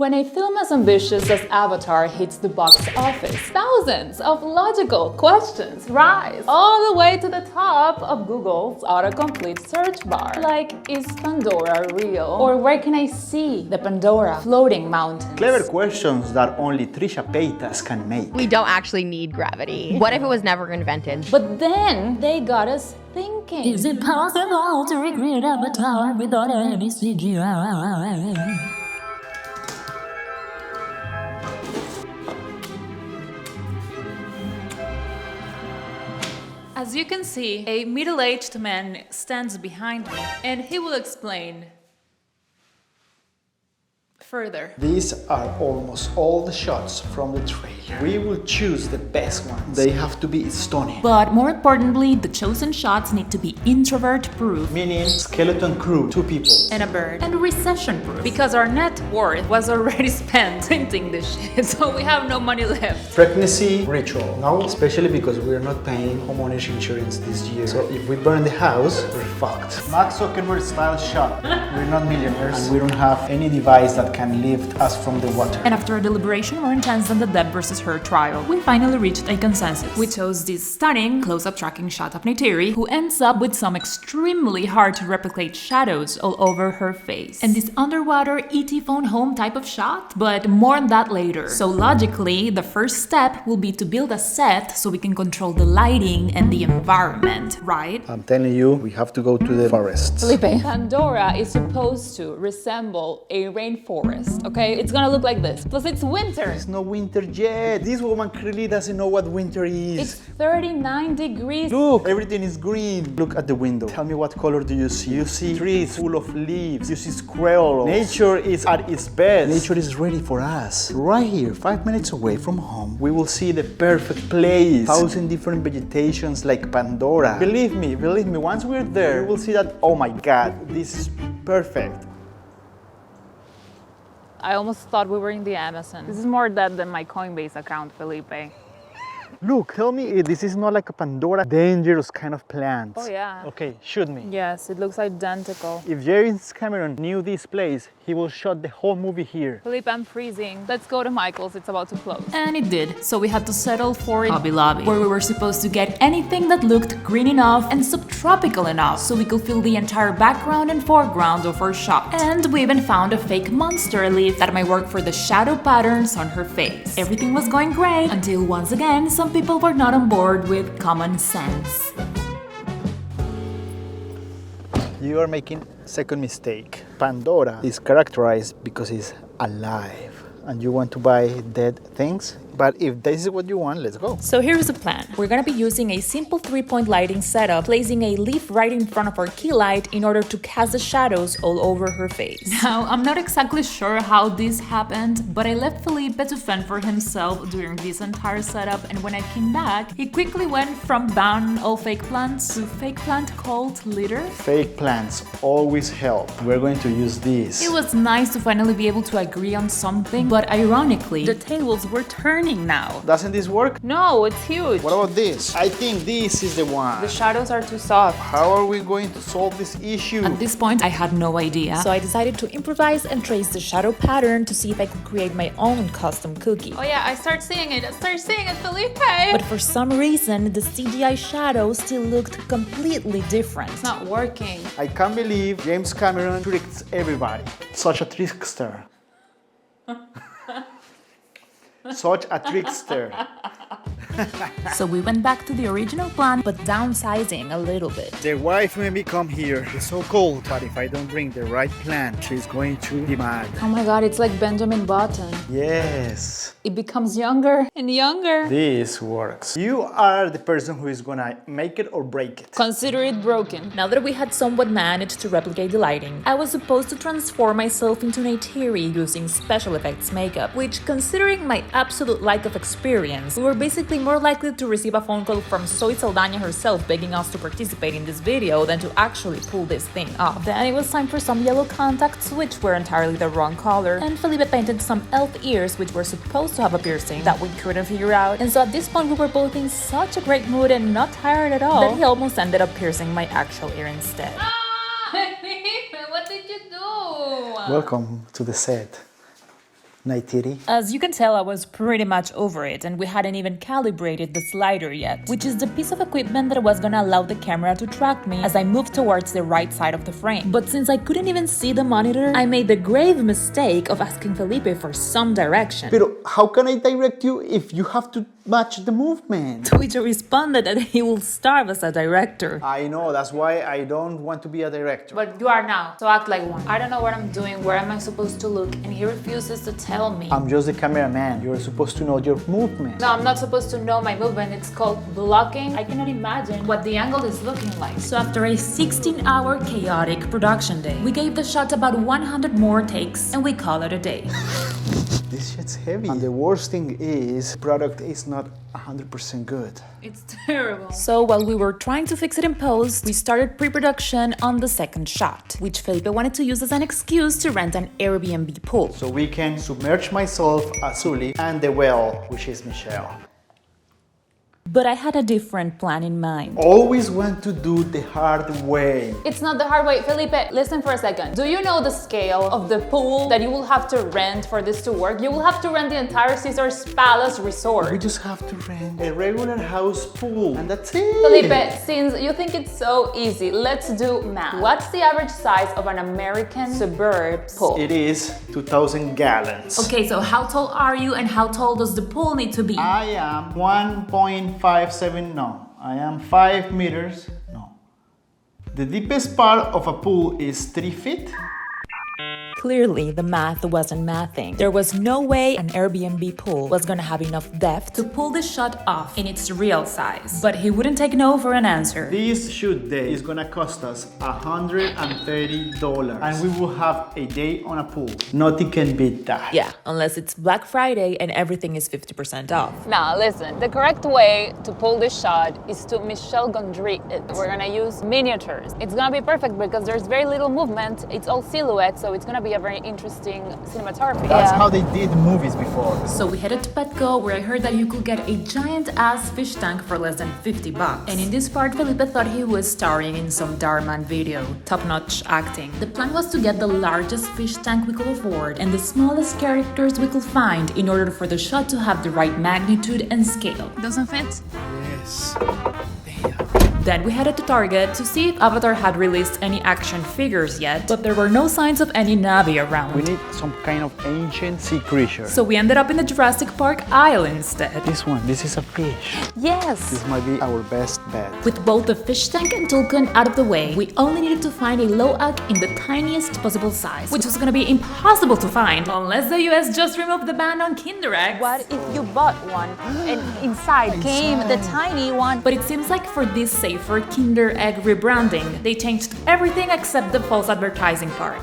When a film as ambitious as Avatar hits the box office, thousands of logical questions rise all the way to the top of Google's autocomplete search bar. Like, is Pandora real? Or where can I see the Pandora floating mountains? Clever questions that only Trisha Paytas can make. We don't actually need gravity. What if it was never invented? But then they got us thinking. Is it possible to recreate Avatar without any CGI? As you can see, a middle-aged man stands behind me, and he will explain further. These are almost all the shots from the trailer. We will choose the best ones. They have to be stunning. But more importantly, the chosen shots need to be introvert-proof. Meaning skeleton crew, 2 people. And a bird. And recession-proof. Because our net worth was already spent printing this shit, so we have no money left. Pregnancy ritual. No, especially because we're not paying homeowners insurance this year. So if we burn the house, we're fucked. Mark Zuckerberg style shot. We're not millionaires and we don't have any device that can lift us from the water. And after a deliberation more intense than the Depp versus her trial, we finally reached a consensus. We chose this stunning close-up tracking shot of Neytiri, who ends up with some extremely hard to replicate shadows all over her face. And this underwater E.T. phone home type of shot, but more on that later. So logically, the first step will be to build a set so we can control the lighting and the environment, right? I'm telling you, we have to go to the forests. Felipe, Pandora is supposed to resemble a rainforest, okay? It's gonna look like this. Plus it's winter. It's no winter yet. This woman clearly doesn't know what winter is. It's 39 degrees. Look, everything is green. Look at the window. Tell me what color do you see? You see trees full of leaves. You see squirrels. Nature is at its best. Nature is ready for us. Right here, 5 minutes away from home, we will see the perfect place. 1,000 different vegetations like Pandora. Believe me, once we're there, we will see that, oh my God, this is perfect. I almost thought we were in the Amazon. This is more dead than my Coinbase account, Felipe. Look, tell me if this is not like a Pandora dangerous kind of plant. Oh yeah. Okay, shoot me. Yes, it looks identical. If James Cameron knew this place, he will shot the whole movie here. Felipe, I'm freezing. Let's go to Michael's, it's about to close. And it did, so we had to settle for Hobby Lobby, where we were supposed to get anything that looked green enough and subtropical enough so we could fill the entire background and foreground of our shot. And we even found a fake monster leaf that might work for the shadow patterns on her face. Everything was going great until once again some people were not on board with common sense. You are making second mistake. Pandora is characterized because it's alive and you want to buy dead things. But if this is what you want, let's go. So here's the plan. We're gonna be using a simple 3-point lighting setup, placing a leaf right in front of our key light in order to cast the shadows all over her face. Now, I'm not exactly sure how this happened, but I left Felipe to fend for himself during this entire setup, and when I came back, he quickly went from ban all fake plants to fake plant cult leader. Fake plants always help. We're going to use this. It was nice to finally be able to agree on something, but ironically, the tables were turning now. Doesn't this work? No, it's huge. What about this? I think this is the one. The shadows are too soft. How are we going to solve this issue? At this point, I had no idea, so I decided to improvise and trace the shadow pattern to see if I could create my own custom cookie. Oh yeah, I start seeing it, Felipe! But for some reason, the CGI shadow still looked completely different. It's not working. I can't believe James Cameron tricks everybody. Such a trickster. Such a trickster. So we went back to the original plan, but downsizing a little bit. The wife made me come here. It's so cold, but if I don't bring the right plant, she's going to be mad. Oh my God, it's like Benjamin Button. Yes. It becomes younger and younger. This works. You are the person who is gonna make it or break it. Consider it broken. Now that we had somewhat managed to replicate the lighting, I was supposed to transform myself into Neytiri using special effects makeup, which, considering my absolute lack of experience, we were basically more likely to receive a phone call from Zoe Saldana herself begging us to participate in this video than to actually pull this thing off. Then it was time for some yellow contacts, which were entirely the wrong color, and Felipe painted some elf ears which were supposed to have a piercing that we couldn't figure out. And so at this point we were both in such a great mood and not tired at all that he almost ended up piercing my actual ear instead. What did you do? Welcome to the set. Neytiri. As you can tell, I was pretty much over it, and we hadn't even calibrated the slider yet, which is the piece of equipment that was gonna allow the camera to track me as I moved towards the right side of the frame. But since I couldn't even see the monitor, I made the grave mistake of asking Felipe for some direction. Pero how can I direct you if you have to match the movement? To which he responded that he will starve as a director. I know, that's why I don't want to be a director. But you are now, so act like one. I don't know what I'm doing, where am I supposed to look, and he refuses to tell me. I'm just the cameraman. You're supposed to know your movement. No, I'm not supposed to know my movement. It's called blocking. I cannot imagine what the angle is looking like. So after a 16-hour chaotic production day, we gave the shot about 100 more takes and we call it a day. This shit's heavy. And the worst thing is, product is not 100% good. It's terrible. So while we were trying to fix it in post, we started pre-production on the second shot, which Felipe wanted to use as an excuse to rent an Airbnb pool. So we can submerge myself as Sully and the whale, which is Michelle. But I had a different plan in mind. Always want to do the hard way. It's not the hard way. Felipe, listen for a second. Do you know the scale of the pool that you will have to rent for this to work? You will have to rent the entire Caesar's Palace resort. We just have to rent a regular house pool and that's it. Felipe, since you think it's so easy, let's do math. What's the average size of an American suburb pool? It is 2,000 gallons. Okay, so how tall are you and how tall does the pool need to be? I am 1.57, no. I am 5 meters, no. The deepest part of a pool is 3 feet. Clearly, the math wasn't mathing. There was no way an Airbnb pool was gonna have enough depth to pull the shot off in its real size. But he wouldn't take no for an answer. This shoot day is gonna cost us $130 and we will have a day on a pool. Nothing can beat that. Yeah, unless it's Black Friday and everything is 50% off. Now listen, the correct way to pull this shot is to Michelle Gondry it. We're gonna use miniatures. It's gonna be perfect because there's very little movement. It's all silhouette, so it's gonna be a very interesting cinematography. That's how they did movies before. So we headed to Petco, where I heard that you could get a giant-ass fish tank for less than $50. And in this part, Felipe thought he was starring in some Darman video. Top-notch acting. The plan was to get the largest fish tank we could afford and the smallest characters we could find in order for the shot to have the right magnitude and scale. Doesn't fit? Yes. Then we headed to Target to see if Avatar had released any action figures yet, but there were no signs of any Navi around. We need some kind of ancient sea creature. So we ended up in the Jurassic Park aisle instead. This is a fish. Yes! This might be our best bet. With both the fish tank and Tulkun out of the way, we only needed to find a Loak in the tiniest possible size, which was gonna be impossible to find unless the US just removed the ban on Kinder eggs. What if you bought one and inside came the tiny one? But it seems like for this safer Kinder egg rebranding, they changed everything except the false advertising part.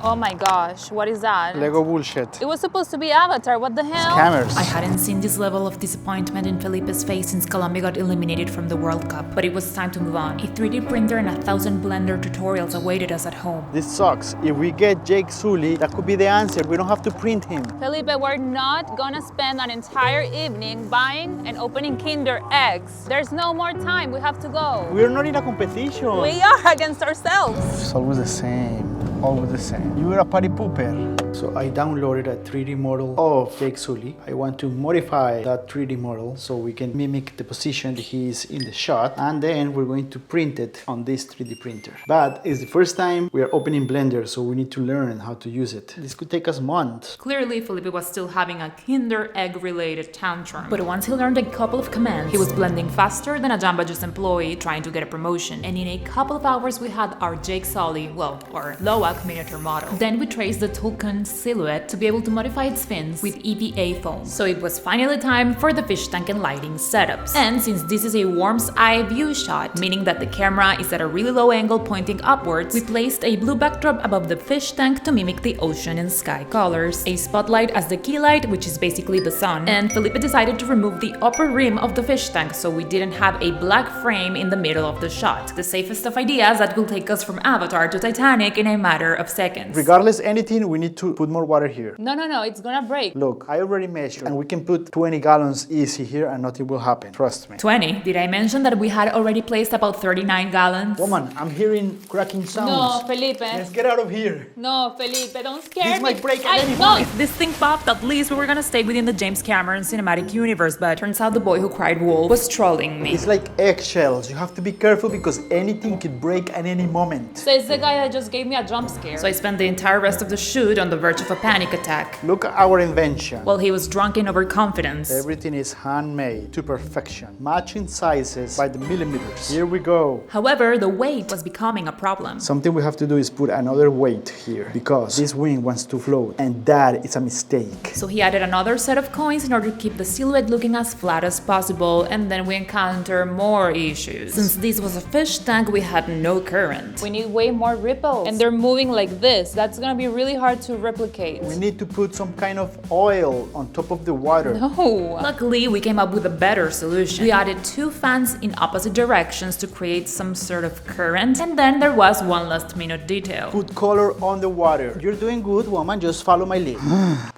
Oh my gosh, what is that? Lego bullshit. It was supposed to be Avatar, what the hell? Scammers. I hadn't seen this level of disappointment in Felipe's face since Colombia got eliminated from the World Cup, but it was time to move on. A 3D printer and 1,000 Blender tutorials awaited us at home. This sucks. If we get Jake Sully, that could be the answer. We don't have to print him. Felipe, we're not gonna spend an entire evening buying and opening Kinder eggs. There's no more time, we have to go. We're not in a competition. We are against ourselves. It's always the same. Always the same. You're a party pooper. So I downloaded a 3D model of Jake Sully. I want to modify that 3D model so we can mimic the position that he is in the shot, and then we're going to print it on this 3D printer. But it's the first time we are opening Blender, so we need to learn how to use it. This could take us months. Clearly, Felipe was still having a Kinder egg-related tantrum. But once he learned a couple of commands, he was blending faster than a Jamba Juice employee trying to get a promotion. And in a couple of hours, we had our Jake Sully, well, or Loak miniature model. Then we traced the Tulkun silhouette to be able to modify its fins with EVA foam. So it was finally time for the fish tank and lighting setups. And since this is a worm's eye view shot, meaning that the camera is at a really low angle pointing upwards, we placed a blue backdrop above the fish tank to mimic the ocean and sky colors, a spotlight as the key light, which is basically the sun, and Felipe decided to remove the upper rim of the fish tank so we didn't have a black frame in the middle of the shot. The safest of ideas that will take us from Avatar to Titanic in a matter of seconds. Regardless anything, we need to to put more water here. No, it's gonna break. Look, I already measured, and we can put 20 gallons easy here and nothing will happen. Trust me. 20? Did I mention that we had already placed about 39 gallons? Woman, I'm hearing cracking sounds. No, Felipe. Let's get out of here. No, Felipe, don't scare me. This might break at any No. moment. If this thing popped, at least we were gonna stay within the James Cameron cinematic universe, but turns out the boy who cried wolf was trolling me. It's like eggshells. You have to be careful because anything could break at any moment. Says the guy that just gave me a jump scare. So I spent the entire rest of the shoot on the verge of a panic attack. Look at our invention. While he was drunk in overconfidence. Everything is handmade to perfection. Matching sizes by the millimeters. Here we go. However, the weight was becoming a problem. Something we have to do is put another weight here because this wing wants to float and that is a mistake. So he added another set of coins in order to keep the silhouette looking as flat as possible, and then we encounter more issues. Since this was a fish tank, we had no current. We need way more ripples. And they're moving like this. That's gonna be really hard to replicate. We need to put some kind of oil on top of the water. No. Luckily, we came up with a better solution. We added 2 fans in opposite directions to create some sort of current, and then there was one last minute detail. Put color on the water. You're doing good, woman. Just follow my lead.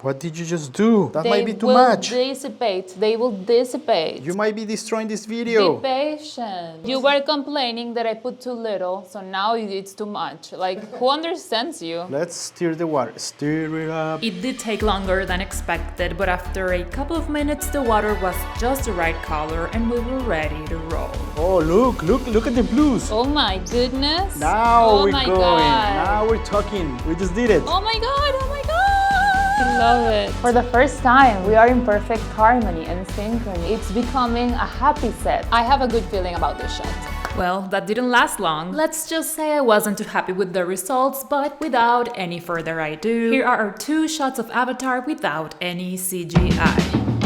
What did you just do? That might be too much. They will dissipate. You might be destroying this video. Be patient. You were complaining that I put too little, so now it's too much. Like, who understands you? Let's stir the water. Stir it up. It did take longer than expected, but after a couple of minutes, the water was just the right color and we were ready to roll. Oh, look at the blues. Oh my goodness. Now we're my going. God. Now we're talking. We just did it. Oh my God, oh my God. I love it. For the first time, we are in perfect harmony and synchrony. It's becoming a happy set. I have a good feeling about this shot. Well, that didn't last long. Let's just say I wasn't too happy with the results, but without any further ado, here are our 2 shots of Avatar without any CGI.